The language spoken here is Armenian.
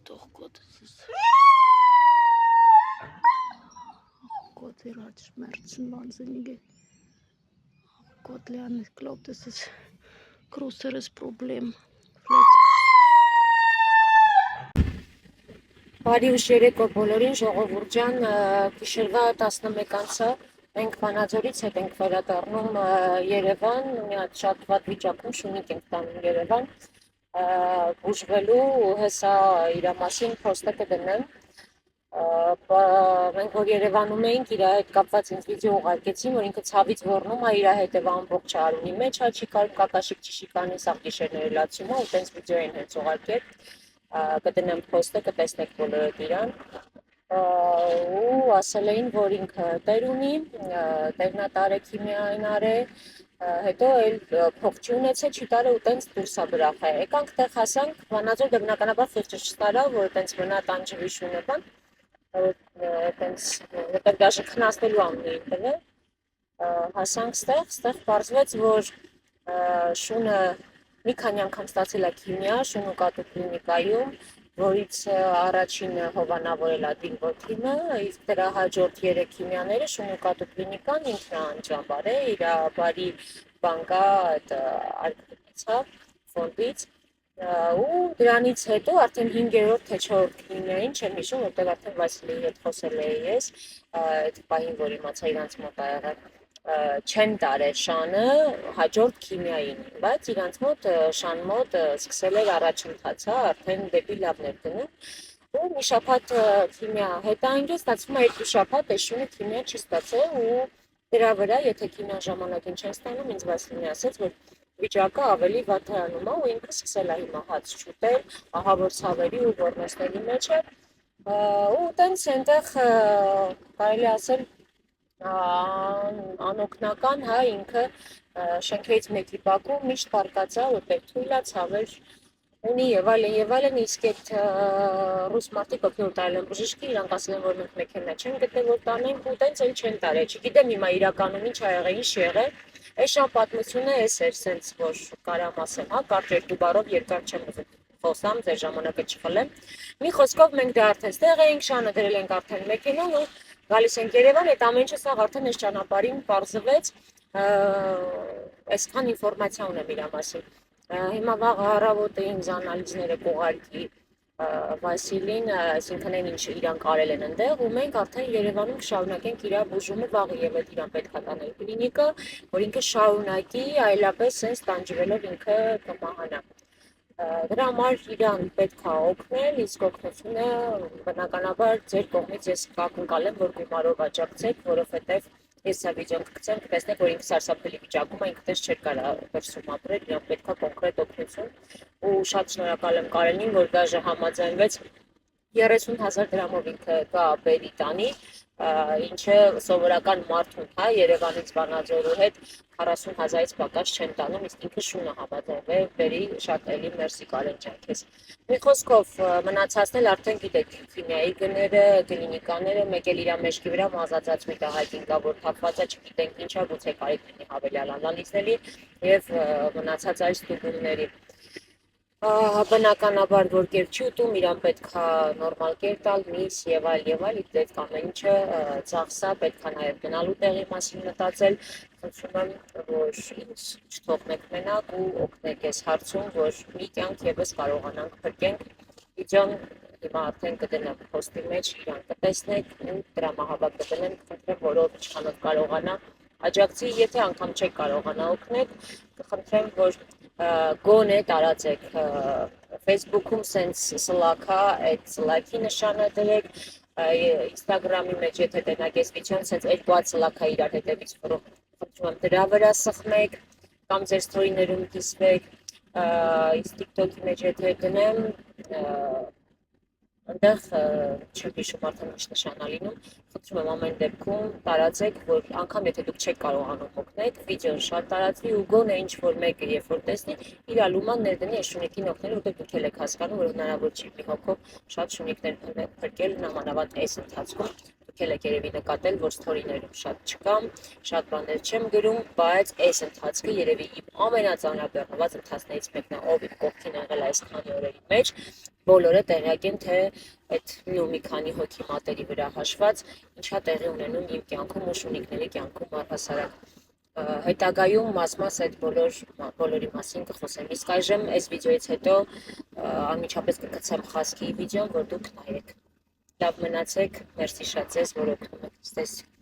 Doch Gott, das ist Gott, der hat Schmerzen, wahnsinnige. Gott, Leon, ich glaube, das ist ein größeres Problem. Բարի ուշ երեկո բոլորին, ժողովուրդ ջան, գիշերվա 11-ը մենք Վանաձորից հետ ենք վերադառնում Երևան, մի հատ շատ վատ վիճակում շունիկ ենք տանում Երևան, բուժվելու հեսա իր մասին փոստը կդնեմ, մենք որ Երևանում էինք, իր հետ կապված ինձ վիդեո ուղարկեցին, որ ինքը ցավից ոռնում է իր հետևը ամբողջ արունի մեջ, չի կարող կակաշիկ չի կանի, սաղ գիշերները լացում է, ու տենց վիդեո են հենց ուղարկել, կդնեմ փոստը, կտեսնեք բոլորդ իրան, ու ասել էին, որ ինքը տեր ունի, տերնատարեք հիմիային է, հետո էլ փող չի ունեցել, չի տարել ու տենց դուրս է բրախ է, եկանք տեղ հասանք, Վանաձոր դե բնականաբար խիղճը չտարա, որ տենց մնա տանջվի շունը բան, տենց հետև դաշը խնաստելու ամնեին տվել, հասանք ստեղ պարզվեց, որ շունը մի քանի անգամ ստացել է քիմիա, շուն ու կատու կլինիկայում, որից առաջինը հովանավորել է դինվոթիմը, իսկ դրա հաջորդ 3 քիմիաները շուն ու կատու կլինիկան ինքն է անջամբար է, իր բարի բանկա արկղից ֆոնդից, ու դրանից հետո արդեն 5-րդ թե 4-րդ քիմիային, չեմ հիշում, որտեղ արդեն Վասիլիի հետ խոսել էի ես, այդ պահին, որ իմացա իրանց մոտ ա եղել, չեն տարել շանը հաջորդ քիմիային, բայց իրանց մոտ շան մոտ սկսել էր առաջընթացը, արդեն դեպի լավներ գնում, ու մի շաբաթ քիմիա հետահանգեց, ստացվում է 2 շաբաթ այս շունը քիմիա չի ստացել ու դրա վրա, եթե քիմիան ժամանակին չեն ստանում, ինձ Վասիլին ասեց, որ վիճակը ավելի վատանում է ու ինքը սկսել է հիմա հաց շուտել, ահավոր ցավերի ու ոռնոցների մեջ է, ու տենց այնտեղ կարելի ասել անօգնական, հա, ինքը շենքերից մեկի բակում միշտ պարկած է, որտեղ թույլ է, ցավեր ունի եւ այլն, իսկ այդ ռուս մարդիկ ովքեր տարել են բժշկի, իրանք ասել են, որ մենք մեքենա չեն գտել, որ տանենք ու տենց էլ չեն տարել, չգիտեմ հիմա իրականում ինչ ա եղել, ինչ եղել, այս շան պատմությունը էս էր, սենց որ կարամ ասեմ, հա, կարճ 2 բառով երկար չեմ ուզում խոսամ, ձեր ժամանակը չխլեմ, մի խոսքով մենք դա արդեն ստեղ էինք, շանը դրել ենք արդեն մեքենան ու գալիս ենք Երևան, այդ ամեն ինչը սաղ արդեն այս ճանապարհին պարզվեց, այսքան ինֆորմացիա ունեմ իր մասին, հիմա վաղ առավոտը ինձ անալիզները կուղարկի Վասիլին, այսինքն այն ինչ իրանք արել են ընդեղ ու մենք արդեն Երևանում կշարունակենք իր բուժումը վաղը եւ այդ իրան պետք է տանել կլինիկա, որ ինքը շարունակի, այլապես sense տանջվելով ինքը կմահանա։ Դրա համար իրան պետք է օգնել, իսկ օգնությունը բնականաբար ձեր կողմից ես կակնկալեմ, որ գումարով աջակցեք, որովհետեւ ես սա վիդեոն կգցեմ, կտեսնեք, որ ինքը սարսափելի վիճակում է, ինքը դες չէր կարող դրսում ապրել, իրան պետք է կոնկրետ օգնություն ու շատ շնորհակալ եմ Կարենին, որ դաժե համաձայնվեց 30,000 դրամով ինքը գա բերի տանի, ինչը սովորական մարդուն, հա, Երևանից Վանաձորու հետ 40,000-ից պակաս չեն տանում, իսկ ինքը շունը համաձայնվել, բերի շատ էլի մերսի Կարեն ջան քեզ։ Մի խոսքով մնացածն էլ արդեն գիտեք, քիմիայի գները, կլինիկաները, մեկ էլ իր մեջքի վրա մազածած մի տահայտին կա, որ թափված է, չգիտենք ինչա, գուցե կարիք լինի հավելյալ անալիզների եւ մնացած այս ստուգումների։ Բնականաբար որ կեր չի ուտում, իրան պետք է նորմալ կեր տալ, միս եւ այլ, այդ ամեն ինչը ծախսա, պետք է նաեւ գնալու տեղի մասին մտածել, խնդրում եմ, որ ինձ չթողնեք մենակ ու օգնեք այս հարցում, որ մի կյանք եւս կարողանանք փրկենք, վիդեոն հիմա արդեն կդնեմ փոստի մեջ, իրան կտեսնեք ու դրամահավաք կդնեմ, խնդրեմ, որով իշխանով կարողանա աջակցի, եթե անգամ չեք կարողանա օգնել, կխնդրեմ, որ գոնե տարածեք Facebook-ում սենց սլաքա, այդ սլաքի նշանը դրեք, Instagram-ի մեջ եթե տնակ ես վիդեոն սենց 2 հատ սլաքա իրար հետևից վրող, խնդրում եմ դրա վրա սխմեք, կամ ձեր ստորիներում կիսվեք, իսկ TikTok-ի մեջ եթե դնեմ, այնտեղ չեմ հիշում արդեն ինչ նշան ա լինում, խնդրում եմ ամեն դեպքում տարածեք, որ անգամ եթե դուք չեք կարողանում օգնել, վիդեոն շատ տարածվի ու գոնե ինչ-որ մեկը երբ որ տեսնի, իր ալուման ներդնի այս շունիկին օգնել, որտեղ դուք էլ եք հասկանում, որ հնարավոր չի մի հոգով շատ շունիկներ փրկել, նամանավանդ այս ընթացքում եկել եք երևի նկատել, որ story-ներում շատ չկամ, շատ բաներ չեմ գրում, բայց այս ընթացքը երևի իմ ամենածանրաբեռնված ընթացներից մեկն է, ով իմ կողքին եղել այս քանի օրերի մեջ, բոլորը տեղյակ են, թե այդ մի քանի հոգի մատերի վրա հաշված, ինչա տեղի ունենում իմ կյանքում ու շունիկների կյանքում առհասարակ։ Հետագայում մաս-մաս այդ բոլորի մասին կխոսեմ։ Իսկ այժմ այս վիդեոից հետո անմիջապես կգցեմ խասկի վիդեոն, որ դուք նայեք։ Լավ մնացեք, մերսի շատ ձեզ, որ օգնում եք։ Ցտեսություն։